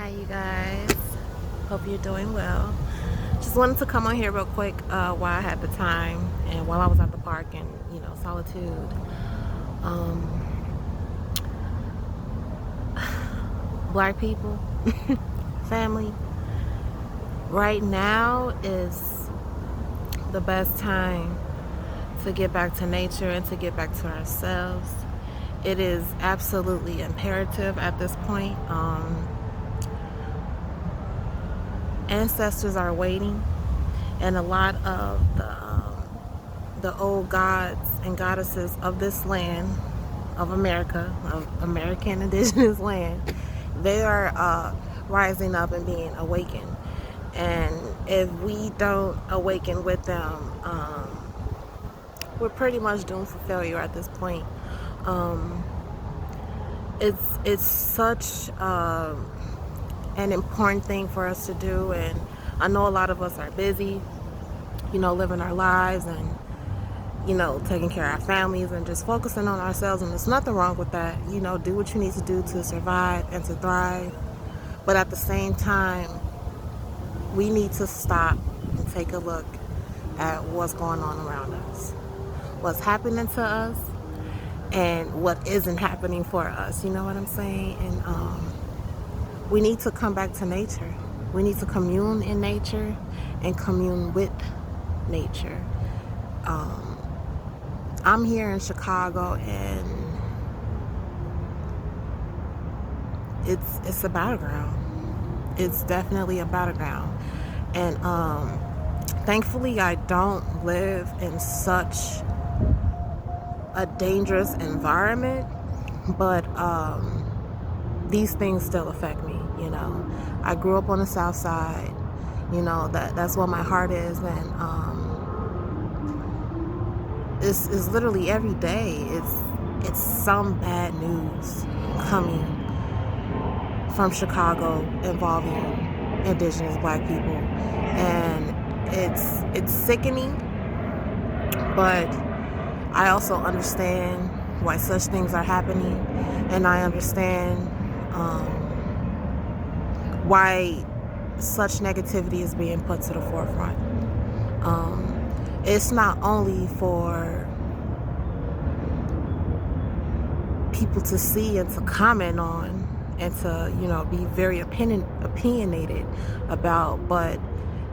Hi, you guys. Hope you're doing well. Just wanted to come on here real quick while I had the time and while I was at the park in, solitude. Um, Black people, family, right now is the best time to get back to nature and to get back to ourselves. It is absolutely imperative at this point. Ancestors are waiting, and a lot of the old gods and goddesses of this land, of America, of American indigenous land, they are rising up and being awakened. And if we don't awaken with them, we're pretty much doomed for failure at this point. It's such an important thing for us to do, and I know a lot of us are busy, living our lives and taking care of our families and just focusing on ourselves, and there's nothing wrong with that. Do what you need to do to survive and to thrive, but at the same time, we need to stop and take a look at what's going on around us, what's happening to us, and what isn't happening for us. You know what I'm saying? And we need to come back to nature. We need to commune in nature and commune with nature. I'm here in Chicago, and it's a battleground. It's definitely a battleground. And thankfully, I don't live in such a dangerous environment, but these things still affect me. I grew up on the South Side. That's where my heart is, and it's literally every day. It's some bad news coming from Chicago involving indigenous Black people, and it's sickening. But I also understand why such things are happening, and I understand why such negativity is being put to the forefront. It's not only for people to see and to comment on and to, be very opinionated about, but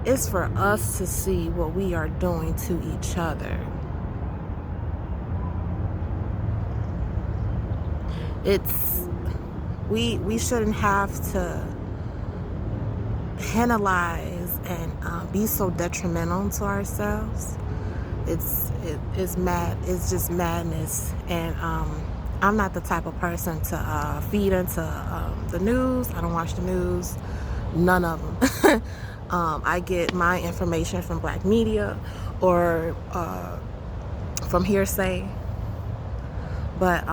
it's for us to see what we are doing to each other. We shouldn't have to penalize and be so detrimental to ourselves. It's mad. It's just madness. And I'm not the type of person to feed into the news. I don't watch the news. None of them. I get my information from Black media or from hearsay. But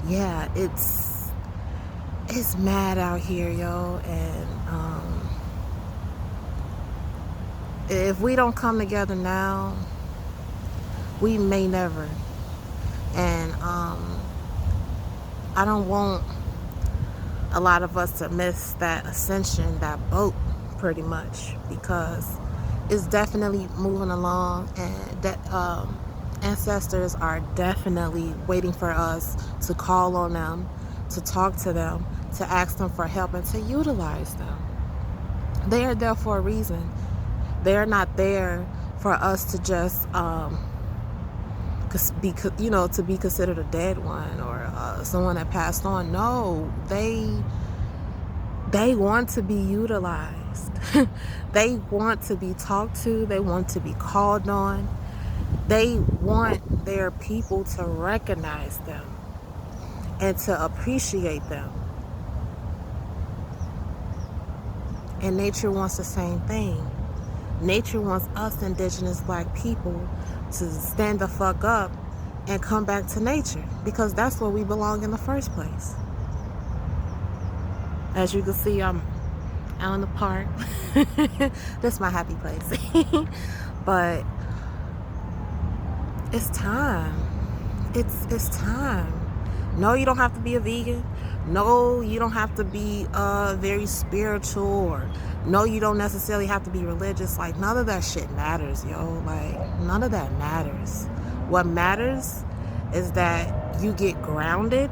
yeah, it's mad out here, yo. And if we don't come together now, we may never. And I don't want a lot of us to miss that ascension, that boat, pretty much, because it's definitely moving along, and that ancestors are definitely waiting for us to call on them, to talk to them, to ask them for help, and to utilize them. They are there for a reason. They're not there for us to just to be considered a dead one or someone that passed on. No, they want to be utilized. They want to be talked to. They want to be called on. They want their people to recognize them and to appreciate them. And nature wants the same thing. Nature wants us indigenous Black people to stand the fuck up and come back to nature, because that's where we belong in the first place. As you can see, I'm out in the park. That's my happy place. But it's time. It's time. No, you don't have to be a vegan. No, you don't have to be very spiritual, or no, you don't necessarily have to be religious. Like, none of that shit matters, yo. Like, none of that matters. What matters is that you get grounded,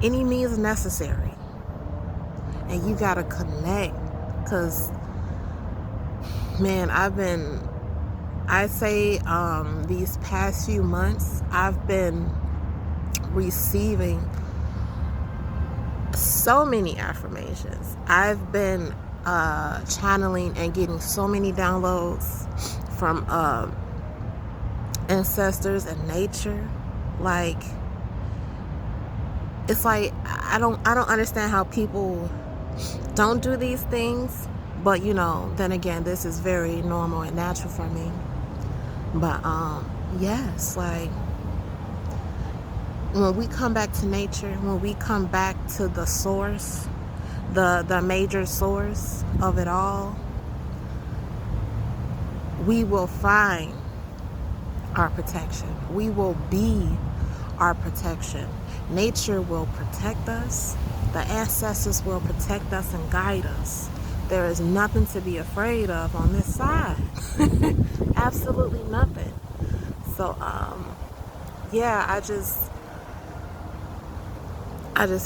any means necessary, and you gotta connect. Because, man, I say these past few months, I've been receiving so many affirmations. I've been channeling and getting so many downloads from ancestors and nature. Like, it's like I don't understand how people don't do these things, but then again, this is very normal and natural for me. But yes, like, when we come back to nature, when we come back to the source, the major source of it all, we will find our protection. We will be our protection. Nature will protect us. The ancestors will protect us and guide us. There is nothing to be afraid of on this side. Absolutely nothing. So yeah, I just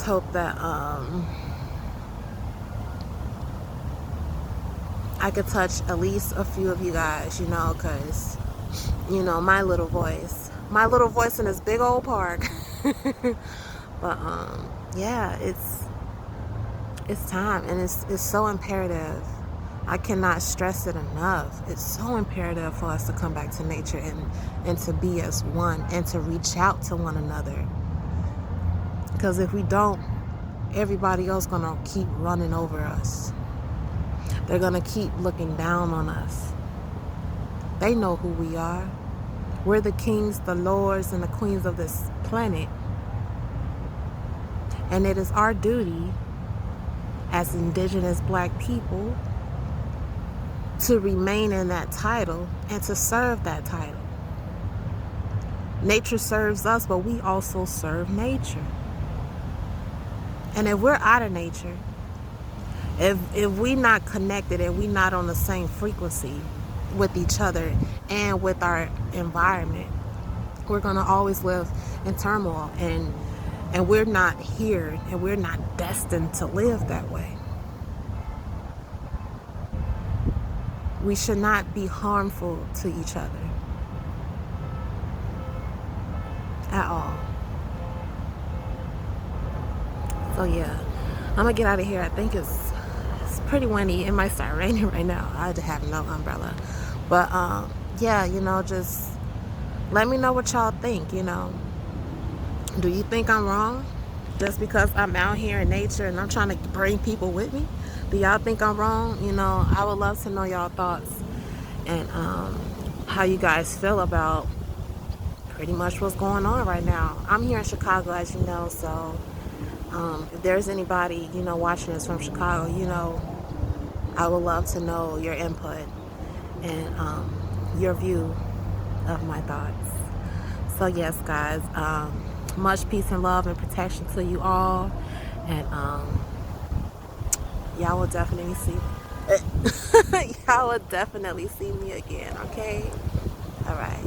hope that I could touch at least a few of you guys, because my little voice in this big old park. But yeah, it's time, and it's so imperative. I cannot stress it enough. It's so imperative for us to come back to nature and to be as one, and to reach out to one another. Because if we don't, everybody else gonna keep running over us. They're gonna keep looking down on us. They know who we are. We're the kings, the lords, and the queens of this planet. And it is our duty as indigenous black people to remain in that title and to serve that title. Nature serves us, but we also serve nature. And if we're out of nature, if we not connected and we not on the same frequency with each other and with our environment, we're gonna always live in turmoil, and we're not here, and we're not destined to live that way. We should not be harmful to each other at all. So yeah, I'm gonna get out of here. I think it's pretty windy. It might start raining right now. I have no umbrella. But yeah, just let me know what y'all think. Do you think I'm wrong just because I'm out here in nature and I'm trying to bring people with me? Do y'all think I'm wrong? I would love to know y'all thoughts and how you guys feel about pretty much what's going on right now. I'm here in Chicago, as you know, so if there's anybody watching this from Chicago, I would love to know your input and your view of my thoughts. So yes, guys, much peace and love and protection to you all, and y'all will definitely see y'all will definitely see me again. Okay, all right.